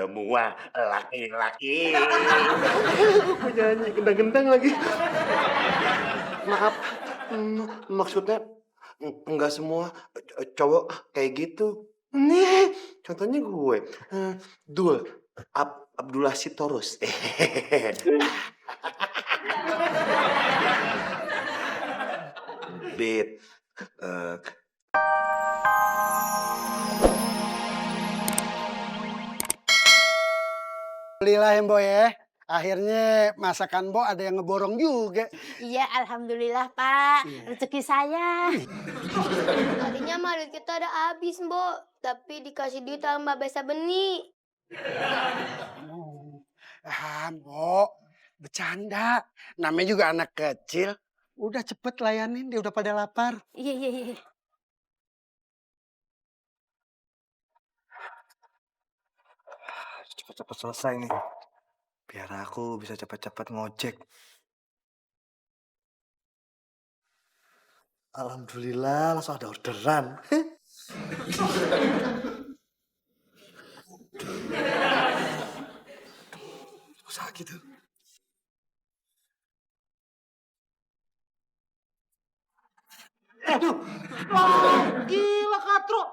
semua laki-laki. Kok nyanyi gendang-gendang lagi. Maaf, maksudnya enggak semua cowok kayak gitu. Nih, contohnya gue. Dul, Abdullah Sitorus. Bit. Alhamdulillah ya Mbok ya. Akhirnya masakan Mbok ada yang ngeborong juga. Iya, alhamdulillah Pak. Rezeki saya. Tadinya mah duit kita ada habis, Mbok. Tapi dikasih duit sama Mbak Besa Beni. Mbok, bercanda. Namanya juga anak kecil. Udah cepet layanin, dia udah pada lapar. Iya, iya, iya. Cepet-cepet selesai nih. Biar aku bisa cepet-cepet ngojek. Alhamdulillah langsung ada orderan. Sakit tuh. Aduh, gila Katro.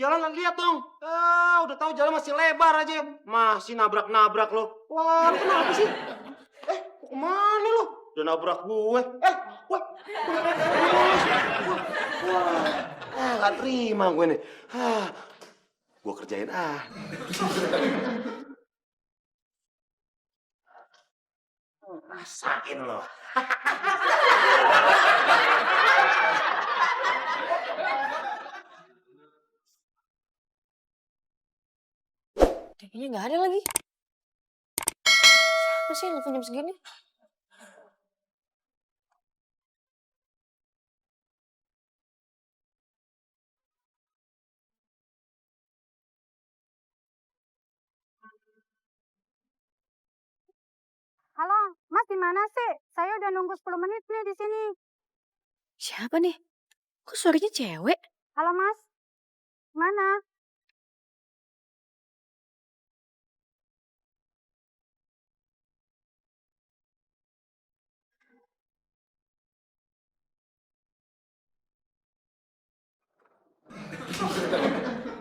Jalan lihat dong. Udah tahu jalan masih lebar aja. Masih nabrak-nabrak lo. Wah, lu kenapa sih? Kemana lo? Udah nabrak gue. Wah. Nggak terima gue nih. Gue kerjain Rasain lo. Kayaknya nggak ada lagi. Siapa sih yang nelfon jam segini? Halo, Mas di mana sih? Saya udah nunggu 10 menit nih di sini. Siapa nih? Kok suaranya cewek? Halo Mas, mana?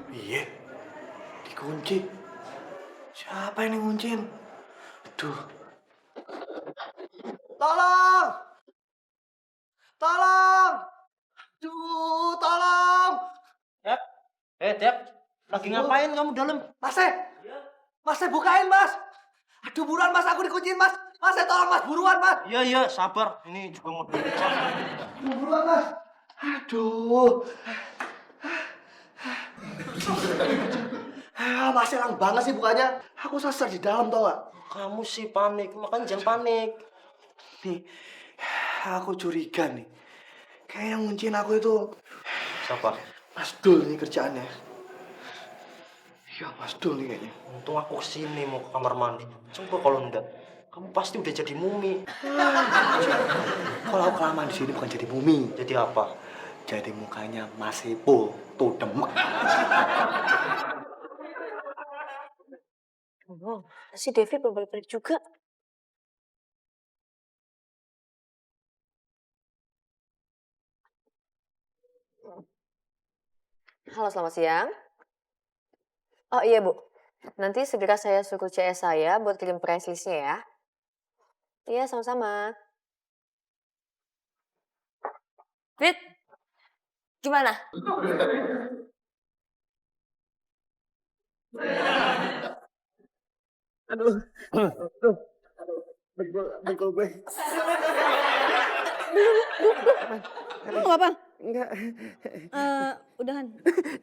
Iya, dikunci. Siapa yang ngunciin? Aduh. Tolong! Tolong! Aduh, tolong! Tiap, lagi ngapain kamu dalam? Mas, bukain, Mas! Aduh, buruan, Mas, aku dikunciin, Mas! Mas, tolong, Mas, buruan, Mas! Iya, sabar. Ini juga mau Buruan, Mas! Aduh. Mas, elang banget sih bukanya. Aku sasar di dalam, tau gak? Kamu sih panik, makanya jangan panik. Nih, aku curiga nih. Kayak yang ngunciin aku itu Siapa? Mas Dul nih kerjaannya. Iya, Mas Dul nih kayaknya. Untung aku kesini mau ke kamar mandi. Coba kalau enggak, kamu pasti udah jadi mumi. Kalau aku kelamaan di sini bukan jadi mumi. Jadi apa? Jadi mukanya Mas Ipul tuh demek. Oh, si Devi belum balik juga. Halo, selamat siang. Oh iya Bu, nanti segera saya suruh CS saya buat kirim price list-nya ya. Iya, sama-sama. Fit, gimana? Aduh. Bengkol gue. Kamu nggak apa? Enggak. Udahan.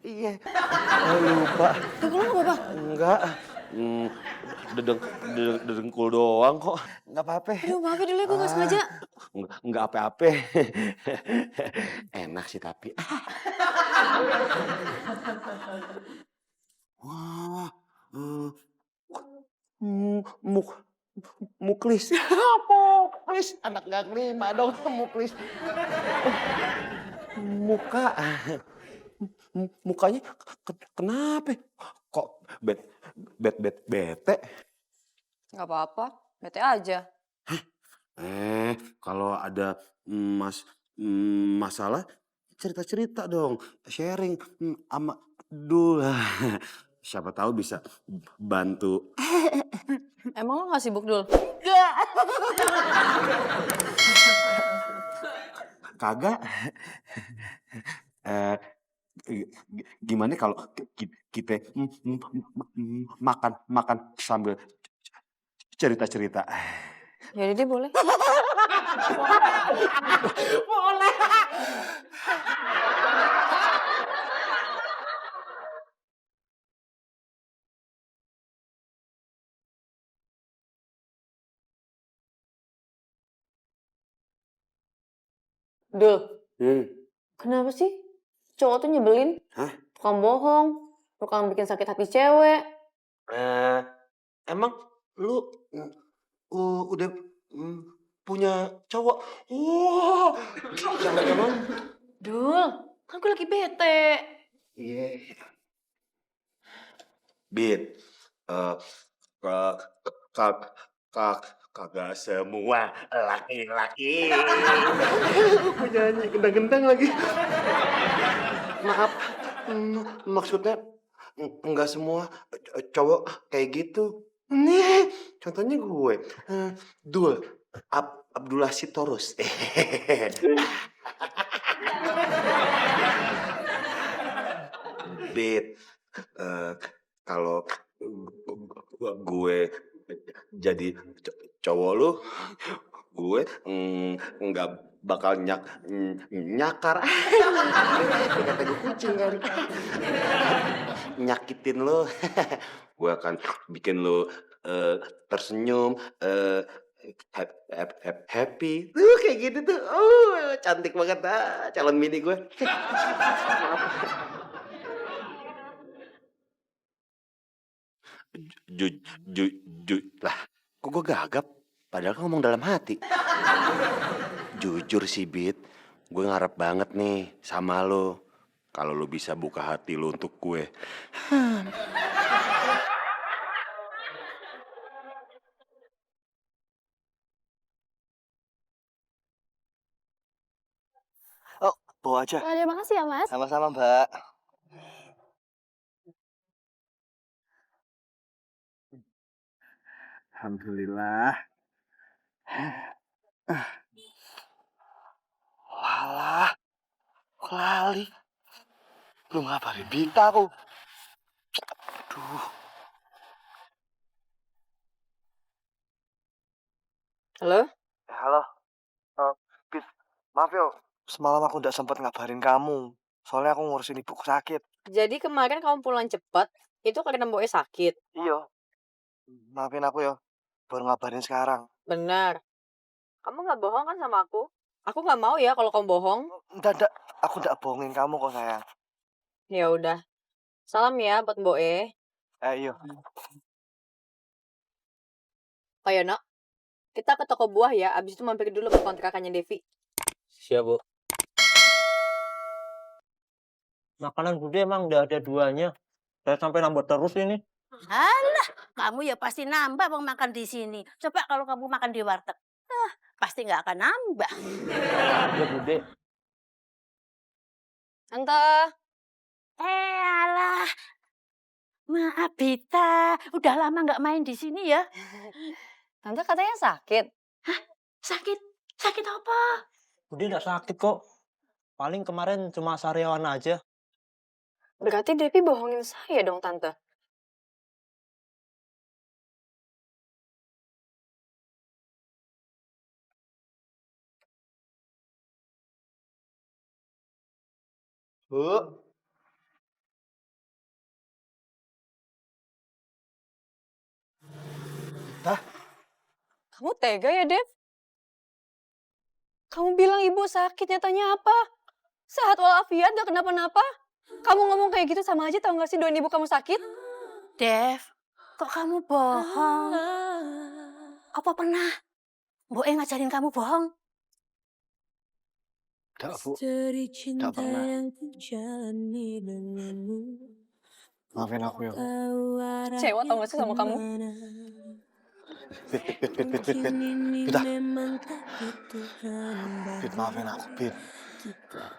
Iya. Lupa. Kamu nggak apa? Enggak. Dengkul doang kok. Enggak apa-apa. Aduh, maaf ya dulu ya, gue nggak sengaja. Enggak apa-apa. Enak sih tapi. Wah. Muklis. Muklis. Anak gak kelima dong muklis. Mukanya kenapa? Kok bete? Nggak apa-apa, bete aja. Kalau ada masalah cerita-cerita dong, sharing sama Dul. Siapa tahu bisa bantu. Emang lo nggak sibuk, Dul? Kagak. Gimana kalau kita makan sambil cerita-cerita? Jadi deh boleh. Boleh. Dul, kenapa sih cowok tuh nyebelin? Hah? Tukang bohong, tukang bikin sakit hati cewek. Emang lu udah punya cowok? Wow, jangan-jangan. Dul, kan gue lagi bete. Iya. Bit, kagak semua laki-laki. Aku nyanyi gendang-gendang lagi. Maaf, maksudnya enggak semua cowok kayak gitu. Nih, contohnya gue, Dul, Abdullah Sitorus. Bit, kalau gue jadi cowok lu, gue nggak bakal nyakar. Kata gue kucing kan. Nyakitin lo. Gue akan bikin lo tersenyum, happy. Kayak gitu tuh. Cantik banget calon mini gue. Lah, kok gue gagap? Padahal kan ngomong dalam hati. Jujur sih, Bit, gue ngarep banget nih sama lo. Kalau lo bisa buka hati lo untuk gue. Oh, bawa aja. Terima kasih ya, Mas. Sama-sama, Mbak. Alhamdulillah. Walah, lali. Belum ngabarin Bita aku. Aduh. Halo? Halo. Bit, maaf yo. Semalam aku nggak sempat ngabarin kamu. Soalnya aku ngurusin ibuku sakit. Jadi kemarin kamu pulang cepat, itu karena Mboknya sakit? Iya. Maafin aku yo. Baru ngabarin sekarang. Benar. Kamu nggak bohong kan sama aku? Aku nggak mau ya kalau kamu bohong. Enggak. Aku nggak bohongin kamu kok, sayang. Ya udah. Salam ya buat Mboknya. Iya. Oh ya, Nok. Kita ke toko buah ya, abis itu mampir dulu ke kontrakannya Devi. Siap, Bu. Makanan Bude emang udah ada duanya. Saya sampai nambah terus ini. Alah, kamu ya pasti nambah mau makan di sini. Coba kalau kamu makan di warteg, pasti nggak akan nambah. Ya, Bude. Tante. Alah, maaf Bita, udah lama nggak main di sini ya. Tante katanya sakit. Sakit? Sakit apa? Bude nggak sakit kok. Paling kemarin cuma sariawan aja. Berarti Devi bohongin saya dong, Tante. Bu. Kamu tega ya, Dev? Kamu bilang ibu sakit, nyatanya apa? Sehat walafiat, gak kenapa-napa? Kamu ngomong kayak gitu sama aja, tau gak sih doain ibu kamu sakit? Dev, kok kamu bohong? Apa pernah Mbok ngajarin kamu bohong? Enggak, Bu. Enggak pernah. Maafin aku ya. Kecewa tau gak sih sama kamu? Pit. Pit, ah. Pit, maafin aku, Pit. Pit, ah.